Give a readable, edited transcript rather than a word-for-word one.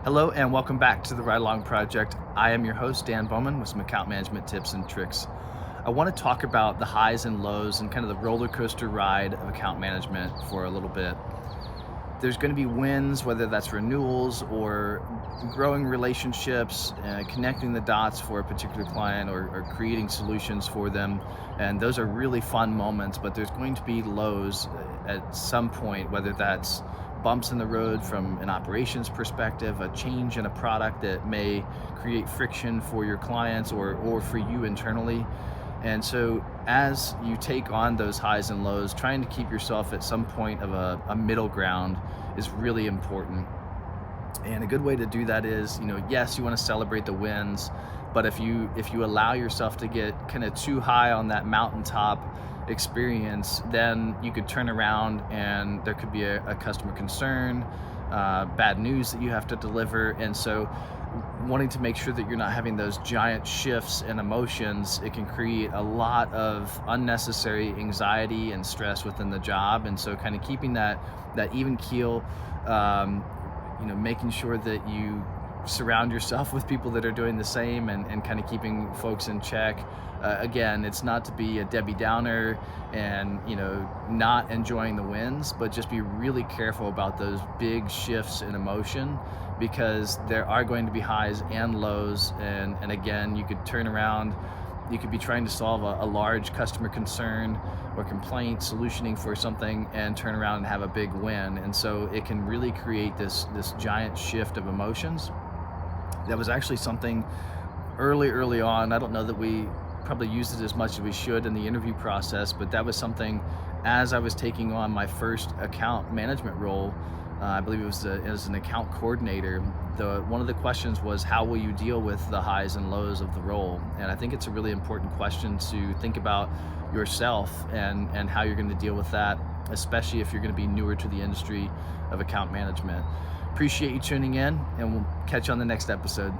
Hello and welcome back to the Ride Along Project. I am your host, Dan Bowman, with some account management tips and tricks. I want to talk about the highs and lows and kind of the roller coaster ride of account management for a little bit. There's going to be wins, whether that's renewals or growing relationships, connecting the dots for a particular client or creating solutions for them. And those are really fun moments, but there's going to be lows at some point, whether that's bumps in the road from an operations perspective, a change in a product that may create friction for your clients or for you internally. And so, as you take on those highs and lows, trying to keep yourself at some point of a middle ground is really important. And a good way to do that is, yes, you want to celebrate the wins, but if you allow yourself to get kind of too high on that mountaintop experience, then you could turn around and there could be a customer concern, bad news that you have to deliver. And so wanting to make sure that you're not having those giant shifts in emotions, it can create a lot of unnecessary anxiety and stress within the job. And so kind of keeping that even keel, um, making sure that you surround yourself with people that are doing the same, and kind of keeping folks in check. Again, it's not to be a Debbie Downer and not enjoying the wins, but just be really careful about those big shifts in emotion, because there are going to be highs and lows. And again, you could turn around, you could be trying to solve a large customer concern or complaint, solutioning for something, and turn around and have a big win. And so it can really create this giant shift of emotions. That was actually something early on. I don't know that we probably used it as much as we should in the interview process, but that was something as I was taking on my first account management role. I believe it was as an account coordinator. One of the questions was, how will you deal with the highs and lows of the role? And I think it's a really important question to think about yourself and how you're going to deal with that, especially if you're going to be newer to the industry of account management. Appreciate you tuning in, and we'll catch you on the next episode.